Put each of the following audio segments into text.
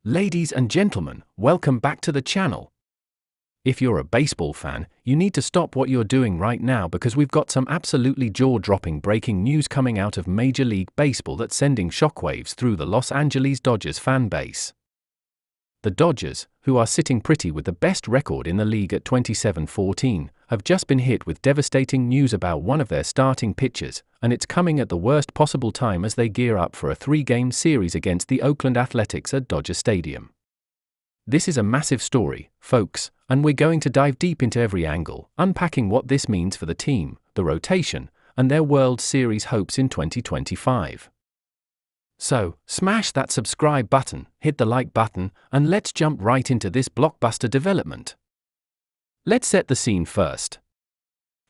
Ladies and gentlemen, welcome back to the channel. If you're a baseball fan, you need to stop what you're doing right now because we've got some absolutely jaw-dropping breaking news coming out of Major League Baseball that's sending shockwaves through the Los Angeles Dodgers fan base. The Dodgers, who are sitting pretty with the best record in the league at 27-14, have just been hit with devastating news about one of their starting pitchers, and it's coming at the worst possible time as they gear up for a 3-game series against the Oakland Athletics at Dodger Stadium. This is a massive story, folks, and we're going to dive deep into every angle, unpacking what this means for the team, the rotation, and their World Series hopes in 2025. So, smash that subscribe button, hit the like button, and let's jump right into this blockbuster development. Let's set the scene first.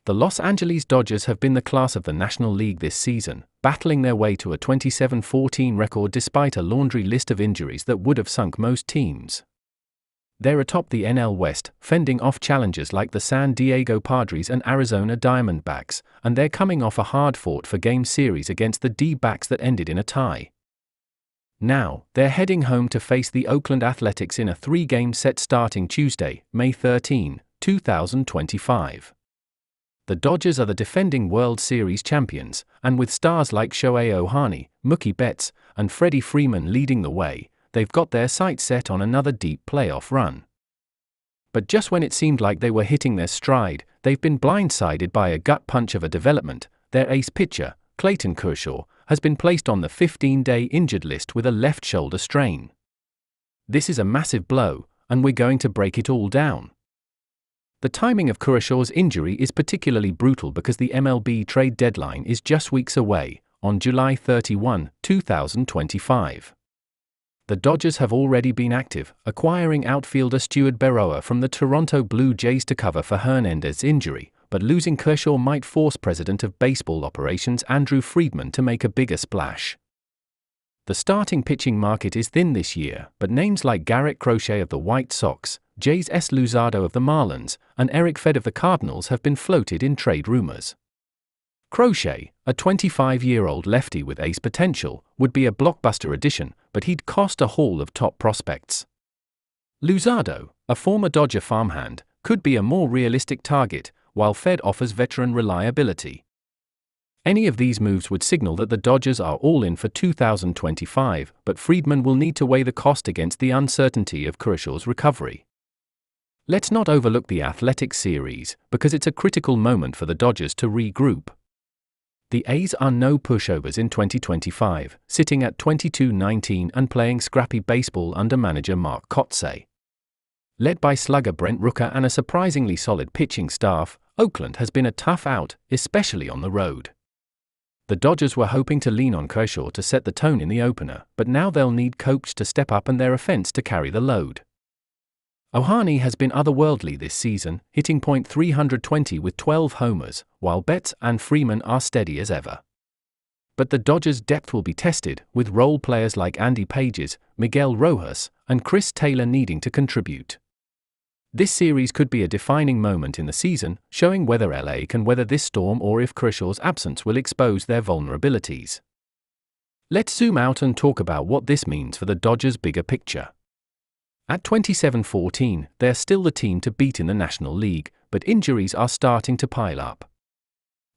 The Los Angeles Dodgers have been the class of the National League this season, battling their way to a 27-14 record despite a laundry list of injuries that would have sunk most teams. They're atop the NL West, fending off challengers like the San Diego Padres and Arizona Diamondbacks, and they're coming off a hard-fought 4-game series against the D-backs that ended in a tie. Now, they're heading home to face the Oakland Athletics in a 3-game set starting Tuesday, May 13, 2025. The Dodgers are the defending World Series champions, and with stars like Shohei Ohtani, Mookie Betts, and Freddie Freeman leading the way, they've got their sights set on another deep playoff run. But just when it seemed like they were hitting their stride, they've been blindsided by a gut punch of a development. Their ace pitcher, Clayton Kershaw, has been placed on the 15-day injured list with a left shoulder strain. This is a massive blow, and we're going to break it all down. The timing of Kershaw's injury is particularly brutal because the MLB trade deadline is just weeks away, on July 31, 2025. The Dodgers have already been active, acquiring outfielder Stuart Berroa from the Toronto Blue Jays to cover for Hernandez's injury, but losing Kershaw might force President of Baseball Operations Andrew Friedman to make a bigger splash. The starting pitching market is thin this year, but names like Garrett Crochet of the White Sox, Jay's S. Luzardo of the Marlins, and Eric Fed of the Cardinals have been floated in trade rumors. Crochet, a 25-year-old lefty with ace potential, would be a blockbuster addition, but he'd cost a haul of top prospects. Luzardo, a former Dodger farmhand, could be a more realistic target, while Fed offers veteran reliability. Any of these moves would signal that the Dodgers are all in for 2025, but Friedman will need to weigh the cost against the uncertainty of Kershaw's recovery. Let's not overlook the Athletics series, because it's a critical moment for the Dodgers to regroup. The A's are no pushovers in 2025, sitting at 22-19 and playing scrappy baseball under manager Mark Kotsay. Led by slugger Brent Rooker and a surprisingly solid pitching staff, Oakland has been a tough out, especially on the road. The Dodgers were hoping to lean on Kershaw to set the tone in the opener, but now they'll need Kopech to step up and their offense to carry the load. Ohtani has been otherworldly this season, hitting .320 with 12 homers, while Betts and Freeman are steady as ever. But the Dodgers' depth will be tested, with role players like Andy Pages, Miguel Rojas, and Chris Taylor needing to contribute. This series could be a defining moment in the season, showing whether LA can weather this storm or if Kershaw's absence will expose their vulnerabilities. Let's zoom out and talk about what this means for the Dodgers' bigger picture. At 27-14, they're still the team to beat in the National League, but injuries are starting to pile up.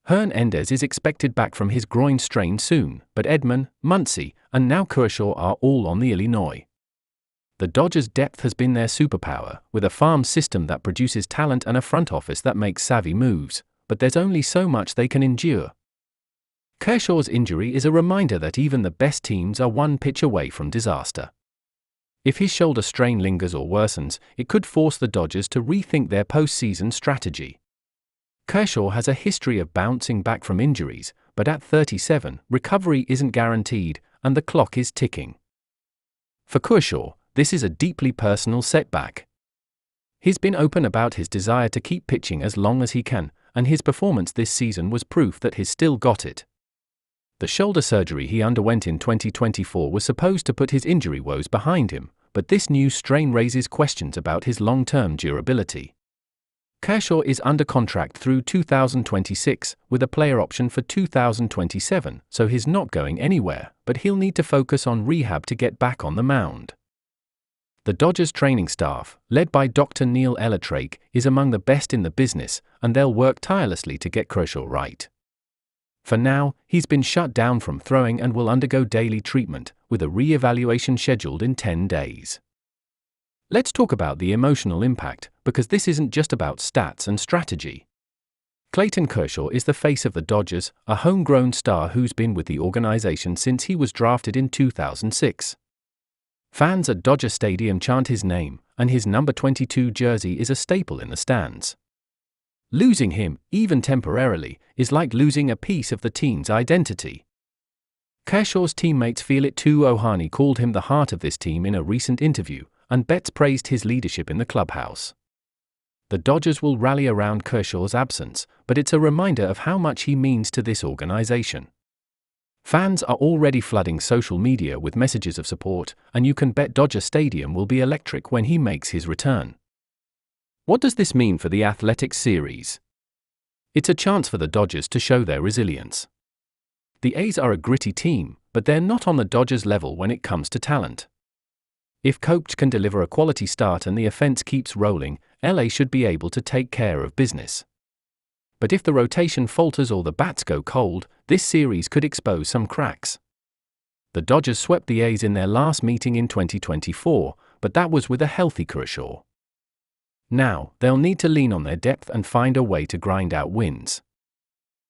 Hernandez is expected back from his groin strain soon, but Edman, Muncy, and now Kershaw are all on the Illinois. The Dodgers' depth has been their superpower, with a farm system that produces talent and a front office that makes savvy moves, but there's only so much they can endure. Kershaw's injury is a reminder that even the best teams are one pitch away from disaster. If his shoulder strain lingers or worsens, it could force the Dodgers to rethink their postseason strategy. Kershaw has a history of bouncing back from injuries, but at 37, recovery isn't guaranteed, and the clock is ticking. For Kershaw, this is a deeply personal setback. He's been open about his desire to keep pitching as long as he can, and his performance this season was proof that he's still got it. The shoulder surgery he underwent in 2024 was supposed to put his injury woes behind him, but this new strain raises questions about his long-term durability. Kershaw is under contract through 2026, with a player option for 2027, so he's not going anywhere, but he'll need to focus on rehab to get back on the mound. The Dodgers training staff, led by Dr. Neil Elatrake, is among the best in the business, and they'll work tirelessly to get Kershaw right. For now, he's been shut down from throwing and will undergo daily treatment, with a re-evaluation scheduled in 10 days. Let's talk about the emotional impact, because this isn't just about stats and strategy. Clayton Kershaw is the face of the Dodgers, a homegrown star who's been with the organization since he was drafted in 2006. Fans at Dodger Stadium chant his name, and his number 22 jersey is a staple in the stands. Losing him, even temporarily, is like losing a piece of the team's identity. Kershaw's teammates feel it too. Ohtani called him the heart of this team in a recent interview, and Betts praised his leadership in the clubhouse. The Dodgers will rally around Kershaw's absence, but it's a reminder of how much he means to this organization. Fans are already flooding social media with messages of support, and you can bet Dodger Stadium will be electric when he makes his return. What does this mean for the Athletics series? It's a chance for the Dodgers to show their resilience. The A's are a gritty team, but they're not on the Dodgers' level when it comes to talent. If Kopech can deliver a quality start and the offense keeps rolling, LA should be able to take care of business. But if the rotation falters or the bats go cold, this series could expose some cracks. The Dodgers swept the A's in their last meeting in 2024, but that was with a healthy Kershaw. Now, they'll need to lean on their depth and find a way to grind out wins.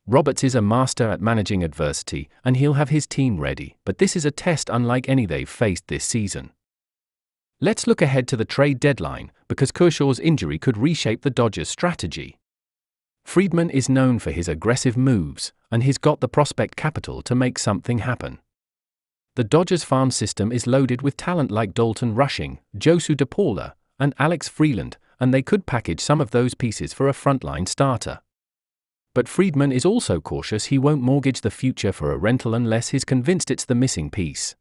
Roberts is a master at managing adversity, and he'll have his team ready, but this is a test unlike any they've faced this season. Let's look ahead to the trade deadline, because Kershaw's injury could reshape the Dodgers' strategy. Friedman is known for his aggressive moves, and he's got the prospect capital to make something happen. The Dodgers' farm system is loaded with talent like Dalton Rushing, Josu DePaula, and Alex Freeland, and they could package some of those pieces for a frontline starter. But Friedman is also cautious. He won't mortgage the future for a rental unless he's convinced it's the missing piece.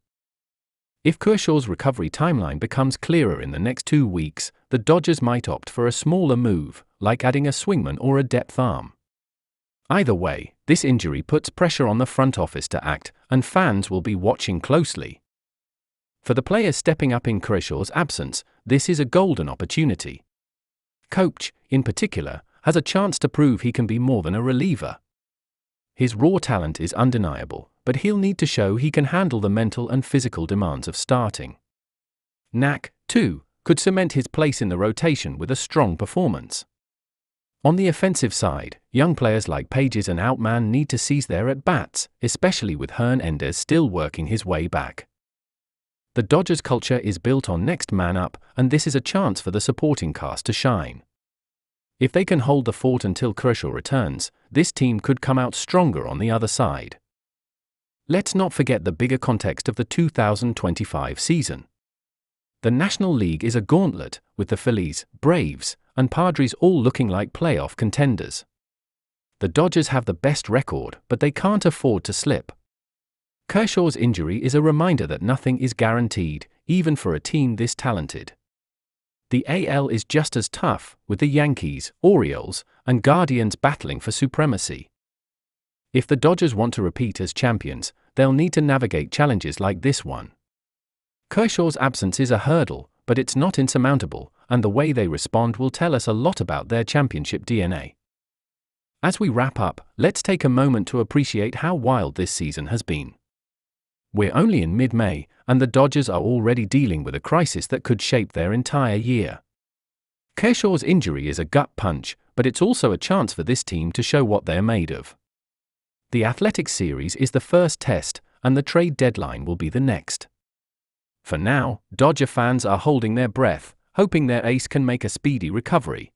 If Kershaw's recovery timeline becomes clearer in the next 2 weeks, the Dodgers might opt for a smaller move, like adding a swingman or a depth arm. Either way, this injury puts pressure on the front office to act, and fans will be watching closely. For the players stepping up in Kershaw's absence, this is a golden opportunity. Kopech, in particular, has a chance to prove he can be more than a reliever. His raw talent is undeniable, but he'll need to show he can handle the mental and physical demands of starting. Knack, too, could cement his place in the rotation with a strong performance. On the offensive side, young players like Pages and Outman need to seize their at-bats, especially with Hernandez still working his way back. The Dodgers' culture is built on next man up, and this is a chance for the supporting cast to shine. If they can hold the fort until Kershaw returns, this team could come out stronger on the other side. Let's not forget the bigger context of the 2025 season. The National League is a gauntlet, with the Phillies, Braves, and Padres all looking like playoff contenders. The Dodgers have the best record, but they can't afford to slip. Kershaw's injury is a reminder that nothing is guaranteed, even for a team this talented. The AL is just as tough, with the Yankees, Orioles, and Guardians battling for supremacy. If the Dodgers want to repeat as champions, they'll need to navigate challenges like this one. Kershaw's absence is a hurdle, but it's not insurmountable, and the way they respond will tell us a lot about their championship DNA. As we wrap up, let's take a moment to appreciate how wild this season has been. We're only in mid-May, and the Dodgers are already dealing with a crisis that could shape their entire year. Kershaw's injury is a gut punch, but it's also a chance for this team to show what they're made of. The Athletics series is the first test, and the trade deadline will be the next. For now, Dodger fans are holding their breath, hoping their ace can make a speedy recovery.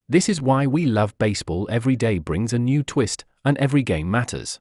This is why we love baseball. Every day brings a new twist, and every game matters.